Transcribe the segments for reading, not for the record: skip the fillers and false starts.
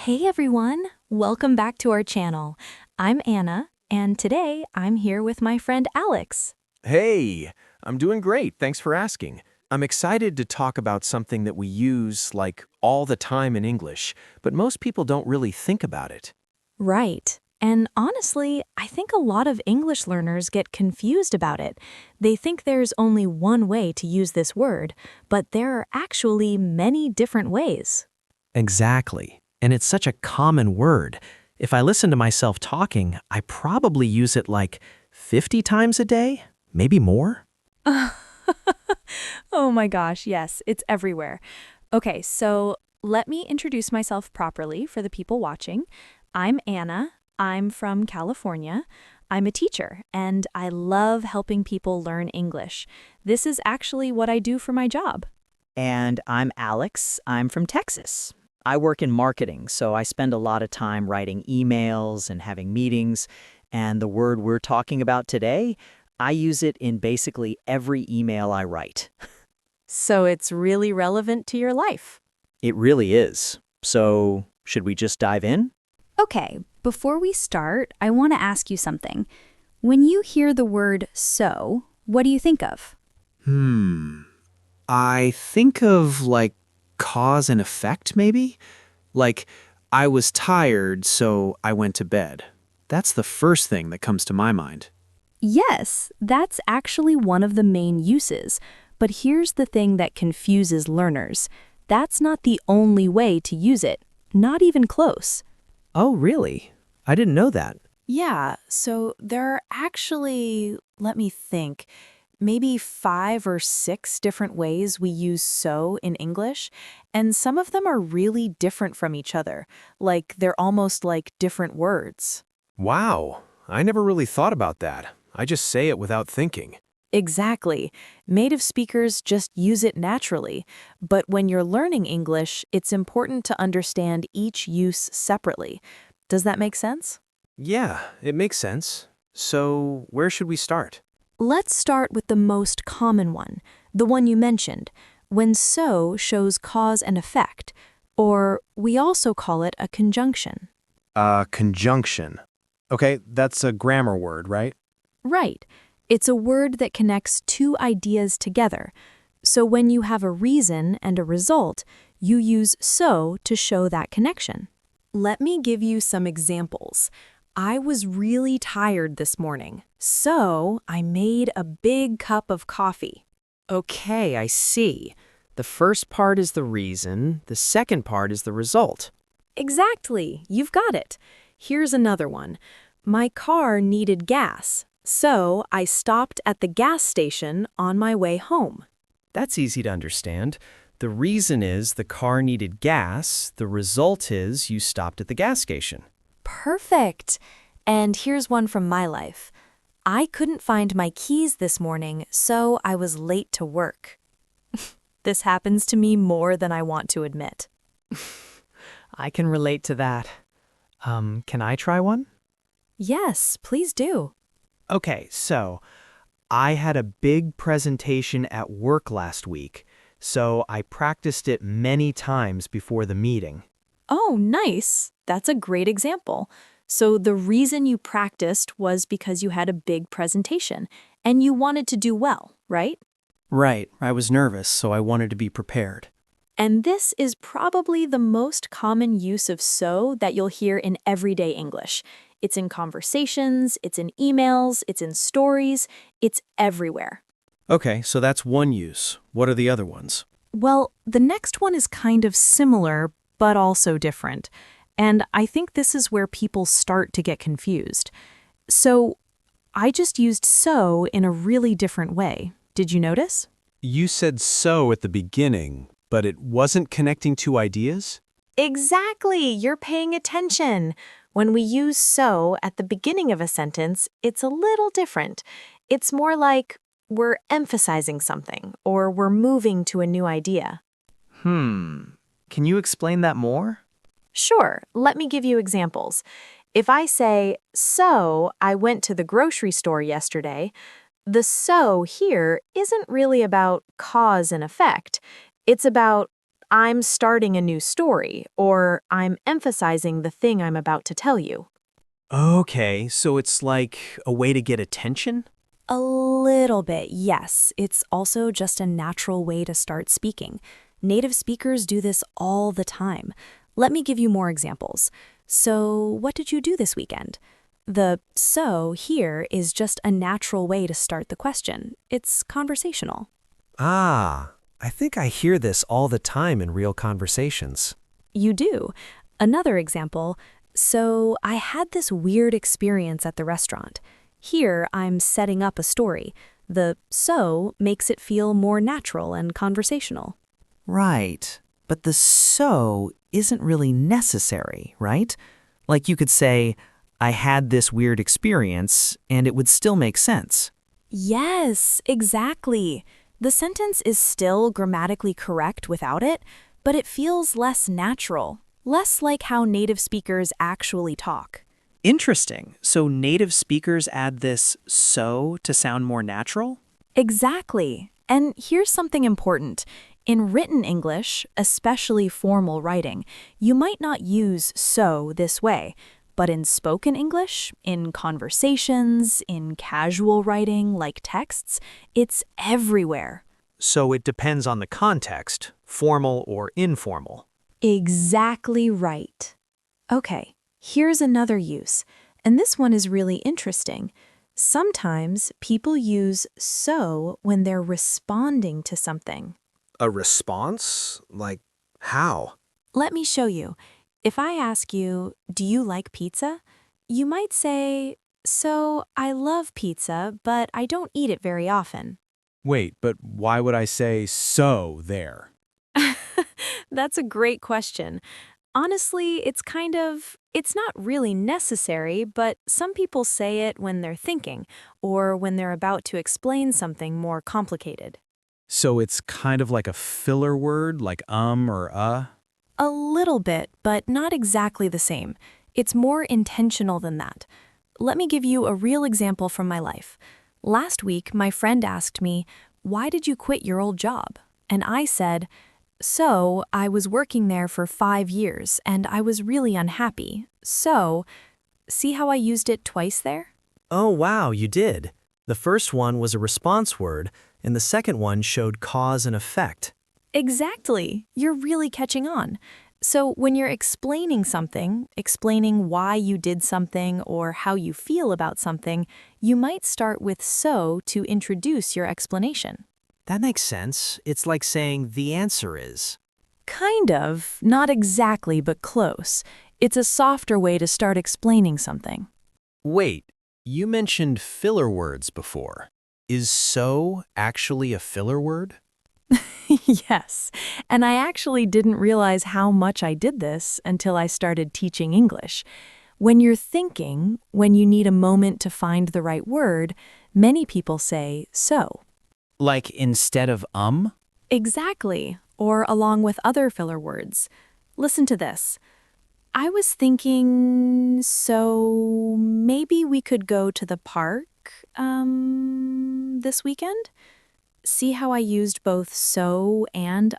Hey everyone, welcome back to our channel. I'm Anna, and today I'm here with my friend Alex. Hey, I'm doing great. Thanks for asking. I'm excited to talk about something that we use like all the time in English, but most people don't really think about it. Right. And honestly, I think a lot of English learners get confused about it. They think there's only one way to use this word, but there are actually many different ways. Exactly. And it's such a common word. If I listen to myself talking, I probably use it like 50 times a day, maybe more. Oh my gosh, yes, it's everywhere. Okay, so let me introduce myself properly for the people watching. I'm Anna. I'm from California. I'm a teacher, and I love helping people learn English. This is actually what I do for my job. And I'm Alex. I'm from Texas. I work in marketing, so I spend a lot of time writing emails and having meetings. And the word we're talking about today, I use it in basically every email I write. So it's really relevant to your life. It really is. So, should we just dive in? Okay, before we start, I want to ask you something. When you hear the word so, what do you think of? I think of like cause and effect, maybe? Like, I was tired, so I went to bed. That's the first thing that comes to my mind. Yes, that's actually one of the main uses. But here's the thing that confuses learners. That's not the only way to use it, not even close. Oh, really? I didn't know that. Yeah, so there are actually, let me think, maybe 5 or 6 different ways we use so in English, and some of them are really different from each other, like they're almost like different words. Wow, I never really thought about that. I just say it without thinking. Exactly. Native speakers just use it naturally, but when you're learning English, it's important to understand each use separately. Does that make sense? Yeah, it makes sense. So, where should we start? Let's start with the most common one, the one you mentioned, when so shows cause and effect, or we also call it a conjunction. Conjunction. Okay, that's a grammar word, right? Right. It's a word that connects two ideas together. So when you have a reason and a result, you use so to show that connection. Let me give you some examples. I was really tired this morning, so I made a big cup of coffee. Okay, I see. The first part is the reason, the second part is the result. Exactly, you've got it. Here's another one. My car needed gas, so I stopped at the gas station on my way home. That's easy to understand. The reason is the car needed gas, the result is you stopped at the gas station. Perfect. And here's one from my life. I couldn't find my keys this morning, so I was late to work. This happens to me more than I want to admit. I can relate to that. Can I try one? Yes, please do. Okay, so I had a big presentation at work last week, so I practiced it many times before the meeting. Oh, nice. That's a great example. So the reason you practiced was because you had a big presentation and you wanted to do well, right? Right, I was nervous, so I wanted to be prepared. And this is probably the most common use of so that you'll hear in everyday English. It's in conversations, it's in emails, it's in stories, it's everywhere. Okay, so that's one use. What are the other ones? Well, the next one is kind of similar, but also different. And I think this is where people start to get confused. So, I just used so in a really different way. Did you notice? You said so at the beginning, but it wasn't connecting two ideas? Exactly, you're paying attention. When we use so at the beginning of a sentence, it's a little different. It's more like we're emphasizing something or we're moving to a new idea. Can you explain that more? Sure, let me give you examples. If I say, so I went to the grocery store yesterday, the so here isn't really about cause and effect. It's about I'm starting a new story, or I'm emphasizing the thing I'm about to tell you. Okay, so it's like a way to get attention? A little bit, yes. It's also just a natural way to start speaking. Native speakers do this all the time. Let me give you more examples. So, what did you do this weekend? The so here is just a natural way to start the question. It's conversational. Ah, I think I hear this all the time in real conversations. You do. Another example, so I had this weird experience at the restaurant. Here, I'm setting up a story. The so makes it feel more natural and conversational. Right. But the so isn't really necessary, right? Like you could say, I had this weird experience, and it would still make sense. Yes, exactly. The sentence is still grammatically correct without it, but it feels less natural, less like how native speakers actually talk. Interesting. So native speakers add this so to sound more natural? Exactly. And here's something important. In written English, especially formal writing, you might not use so this way. But in spoken English, in conversations, in casual writing like texts, it's everywhere. So it depends on the context, formal or informal. Exactly right. Okay, here's another use, and this one is really interesting. Sometimes people use so when they're responding to something. A response? Like, how? Let me show you. If I ask you, do you like pizza? You might say, so I love pizza, but I don't eat it very often. Wait, but why would I say so there? That's a great question. Honestly, it's not really necessary, but some people say it when they're thinking or when they're about to explain something more complicated. So it's kind of like a filler word, like or A little bit, but not exactly the same. It's more intentional than that. Let me give you a real example from my life. Last week, my friend asked me, "Why did you quit your old job?" And I said, "So, I was working there for 5 years, and I was really unhappy. So," see how I used it twice there? Oh, wow, you did. The first one was a response word, and the second one showed cause and effect. Exactly. You're really catching on. So when you're explaining something, explaining why you did something or how you feel about something, you might start with so to introduce your explanation. That makes sense. It's like saying the answer is. Kind of, not exactly, but close. It's a softer way to start explaining something. Wait, you mentioned filler words before. Is so actually a filler word? Yes, and I actually didn't realize how much I did this until I started teaching English. When you're thinking, when you need a moment to find the right word, many people say so. Like instead of Exactly, or along with other filler words. Listen to this. I was thinking, so maybe we could go to the park, this weekend? See how I used both so and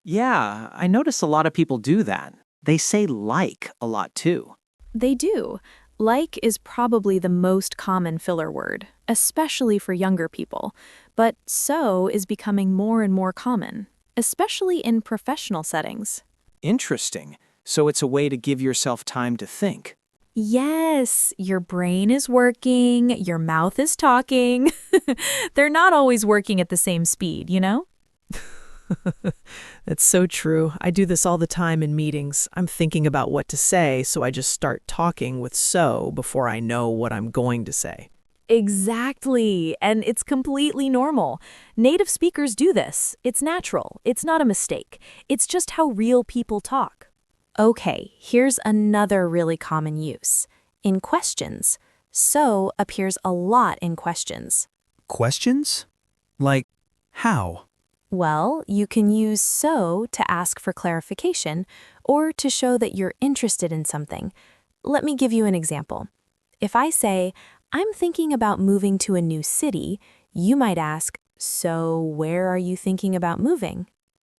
Yeah, I notice a lot of people do that. They say like a lot too. They do. Like is probably the most common filler word, especially for younger people. But so is becoming more and more common, especially in professional settings. Interesting. So it's a way to give yourself time to think. Yes, your brain is working, your mouth is talking. They're not always working at the same speed, you know? That's so true. I do this all the time in meetings. I'm thinking about what to say, so I just start talking with so before I know what I'm going to say. Exactly, and it's completely normal. Native speakers do this. It's natural. It's not a mistake. It's just how real people talk. Okay, here's another really common use. In questions, so appears a lot in questions. Questions? Like, how? Well, you can use so to ask for clarification or to show that you're interested in something. Let me give you an example. If I say, I'm thinking about moving to a new city, you might ask, so where are you thinking about moving?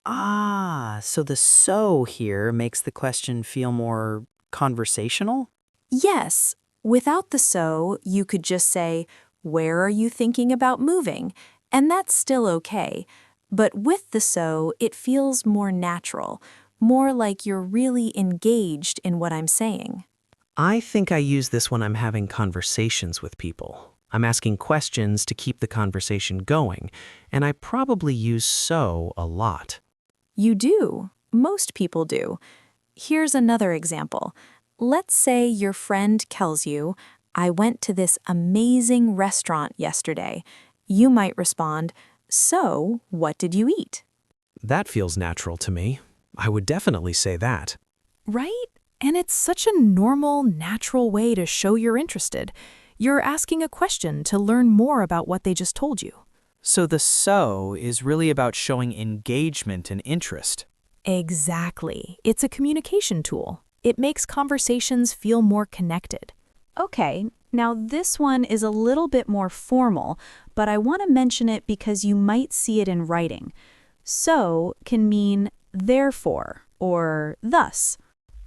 Ah, so the so here makes the question feel more conversational? Yes, without the so, you could just say, "Where are you thinking about moving?" And that's still okay. But with the so, it feels more natural, more like you're really engaged in what I'm saying. I think I use this when I'm having conversations with people. I'm asking questions to keep the conversation going, and I probably use so a lot. You do. Most people do. Here's another example. Let's say your friend tells you, "I went to this amazing restaurant yesterday." You might respond, "So, what did you eat?" That feels natural to me. I would definitely say that. Right? And it's such a normal, natural way to show you're interested. You're asking a question to learn more about what they just told you. So the so is really about showing engagement and interest. Exactly. It's a communication tool. It makes conversations feel more connected. Okay, now this one is a little bit more formal, but I want to mention it because you might see it in writing. So can mean therefore or thus.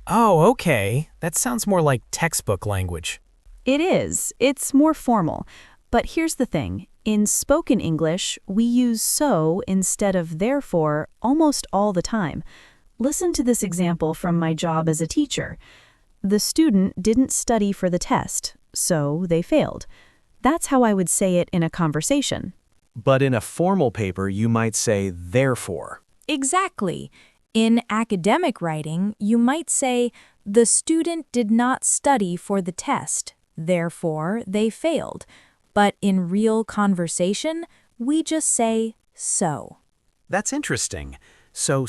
Oh, okay. That sounds more like textbook language. It is. It's more formal. But here's the thing. In spoken English, we use so instead of therefore almost all the time. Listen to this example from my job as a teacher. The student didn't study for the test, so they failed. That's how I would say it in a conversation. But in a formal paper, you might say therefore. Exactly. In academic writing, you might say, "The student did not study for the test, therefore they failed." But in real conversation, we just say so. That's interesting. So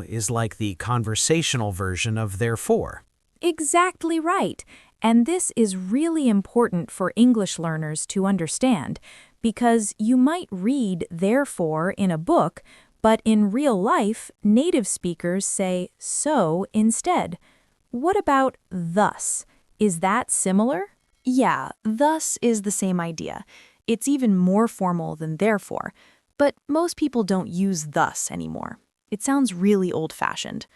is like the conversational version of therefore. Exactly right. And this is really important for English learners to understand, because you might read therefore in a book, but in real life, native speakers say so instead. What about thus? Is that similar? Yeah, thus is the same idea. It's even more formal than therefore, but most people don't use thus anymore. It sounds really old-fashioned.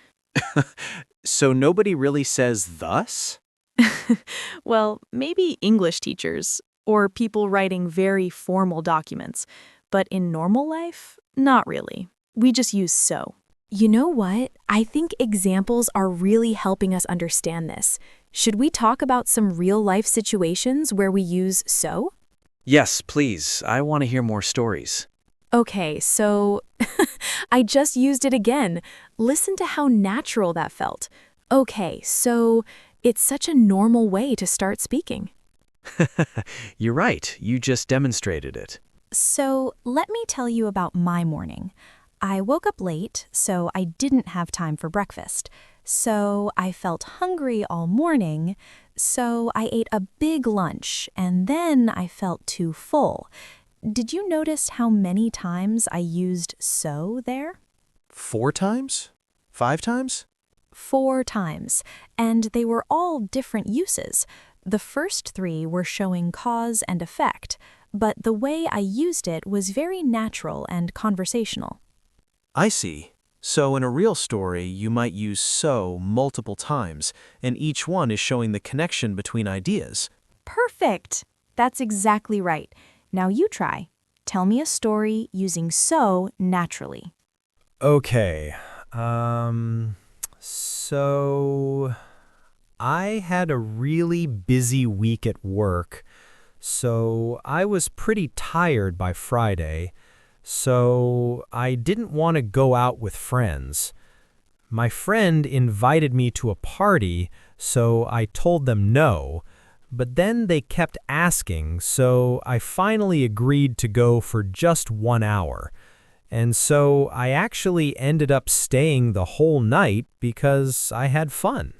So nobody really says thus? Well, maybe English teachers or people writing very formal documents, but in normal life, not really. We just use so. You know what? I think examples are really helping us understand this. Should we talk about some real-life situations where we use so? Yes, please. I want to hear more stories. Okay, so I just used it again. Listen to how natural that felt. Okay, so it's such a normal way to start speaking. You're right. You just demonstrated it. So let me tell you about my morning. I woke up late, so I didn't have time for breakfast. So I felt hungry all morning, so I ate a big lunch, and then I felt too full. Did you notice how many times I used so there? 4 times? 5 times? 4 times, and they were all different uses. The first 3 were showing cause and effect, but the way I used it was very natural and conversational. I see. So in a real story, you might use so multiple times, and each one is showing the connection between ideas. Perfect! That's exactly right. Now you try. Tell me a story using so naturally. Okay. So I had a really busy week at work, so I was pretty tired by Friday, so I didn't want to go out with friends. My friend invited me to a party, so I told them no, but then they kept asking, so I finally agreed to go for just 1 hour. And so I actually ended up staying the whole night because I had fun.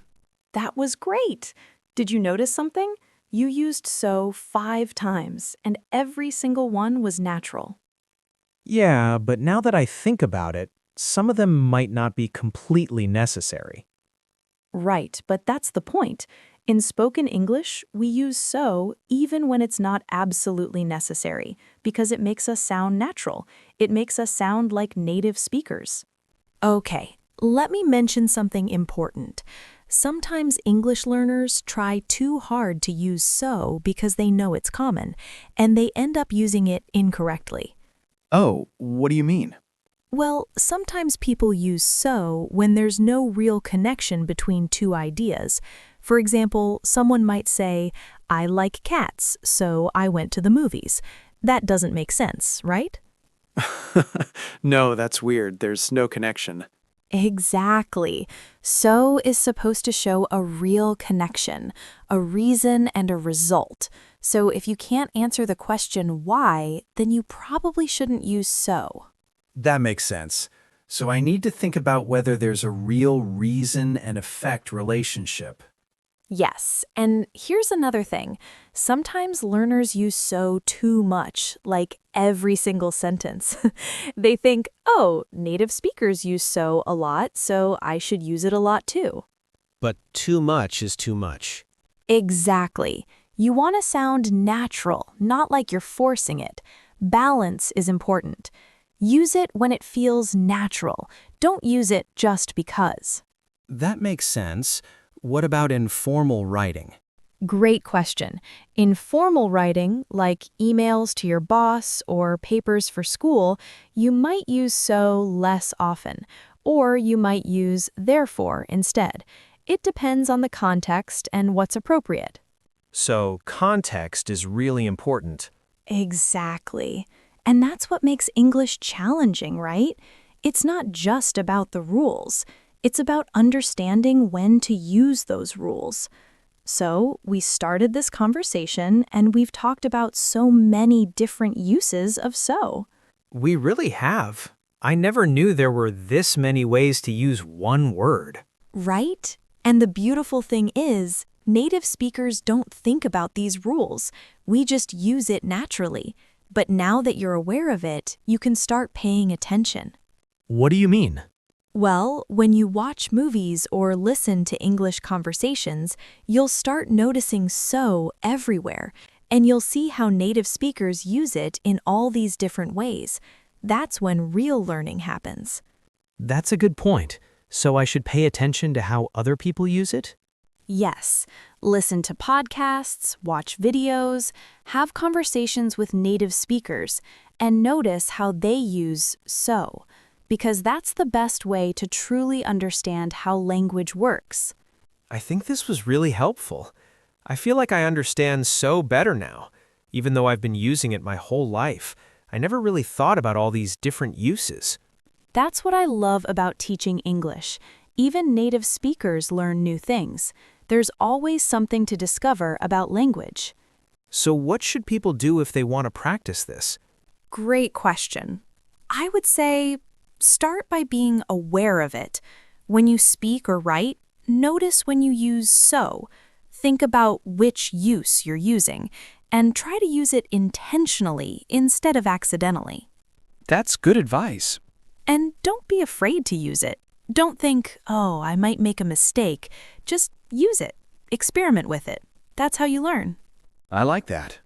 That was great. Did you notice something? You used so 5 times, and every single one was natural. Yeah, but now that I think about it, some of them might not be completely necessary. Right, but that's the point. In spoken English, we use so even when it's not absolutely necessary, because it makes us sound natural. It makes us sound like native speakers. Okay, let me mention something important. Sometimes English learners try too hard to use so because they know it's common, and they end up using it incorrectly. Oh, what do you mean? Well, sometimes people use so when there's no real connection between two ideas. For example, someone might say, I like cats, so I went to the movies. That doesn't make sense, right? No, that's weird. There's no connection. Exactly. So is supposed to show a real connection, a reason and a result. So if you can't answer the question why, then you probably shouldn't use so. That makes sense. So I need to think about whether there's a real reason and effect relationship. Yes, and here's another thing. Sometimes learners use so too much, like every single sentence. They think, oh, native speakers use so a lot, so I should use it a lot too. But too much is too much. Exactly. You want to sound natural, not like you're forcing it. Balance is important. Use it when it feels natural. Don't use it just because. That makes sense. What about informal writing? Great question. In formal writing, like emails to your boss or papers for school, you might use so less often, or you might use therefore instead. It depends on the context and what's appropriate. So context is really important. Exactly. And that's what makes English challenging, right? It's not just about the rules. It's about understanding when to use those rules. So, we started this conversation and we've talked about so many different uses of so. We really have. I never knew there were this many ways to use one word. Right? And the beautiful thing is, native speakers don't think about these rules. We just use it naturally. But now that you're aware of it, you can start paying attention. What do you mean? Well, when you watch movies or listen to English conversations, you'll start noticing so everywhere, and you'll see how native speakers use it in all these different ways. That's when real learning happens. That's a good point. So I should pay attention to how other people use it? Yes, listen to podcasts, watch videos, have conversations with native speakers, and notice how they use so. Because that's the best way to truly understand how language works. I think this was really helpful. I feel like I understand so better now. Even though I've been using it my whole life, I never really thought about all these different uses. That's what I love about teaching English. Even native speakers learn new things. There's always something to discover about language. So what should people do if they want to practice this? Great question. I would say start by being aware of it. When you speak or write, notice when you use so. Think about which use you're using, and try to use it intentionally instead of accidentally. That's good advice. And don't be afraid to use it. Don't think, oh, I might make a mistake. Just use it. Experiment with it. That's how you learn. I like that.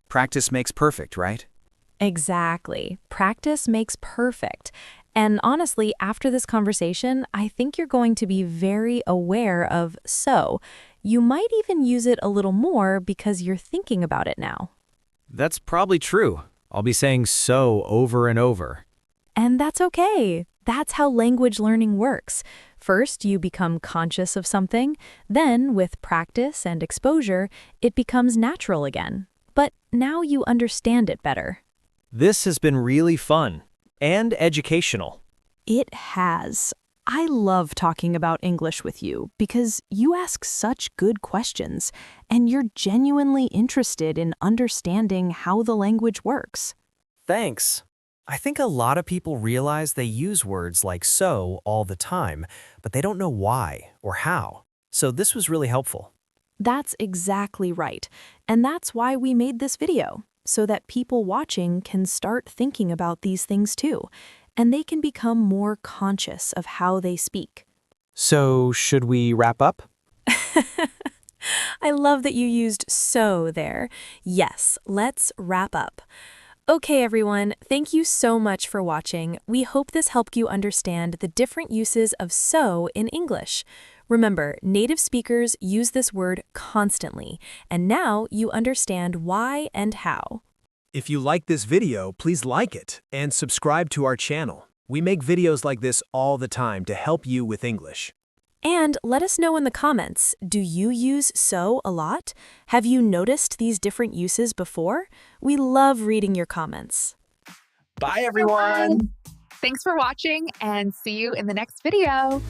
Practice makes perfect, right? Exactly. Practice makes perfect. And honestly, after this conversation, I think you're going to be very aware of so. You might even use it a little more because you're thinking about it now. That's probably true. I'll be saying so over and over. And that's okay. That's how language learning works. First, you become conscious of something. Then, with practice and exposure, it becomes natural again. But now you understand it better. This has been really fun and educational. It has. I love talking about English with you because you ask such good questions and you're genuinely interested in understanding how the language works. Thanks. I think a lot of people realize they use words like so all the time, but they don't know why or how. So this was really helpful. That's exactly right. And that's why we made this video, so that people watching can start thinking about these things too, and they can become more conscious of how they speak. So, should we wrap up? I love that you used so there. Yes, let's wrap up. Okay, everyone, thank you so much for watching. We hope this helped you understand the different uses of so in English. Remember, native speakers use this word constantly, and now you understand why and how. If you like this video, please like it and subscribe to our channel. We make videos like this all the time to help you with English. And let us know in the comments, do you use so a lot? Have you noticed these different uses before? We love reading your comments. Bye, everyone. Thanks for watching and see you in the next video.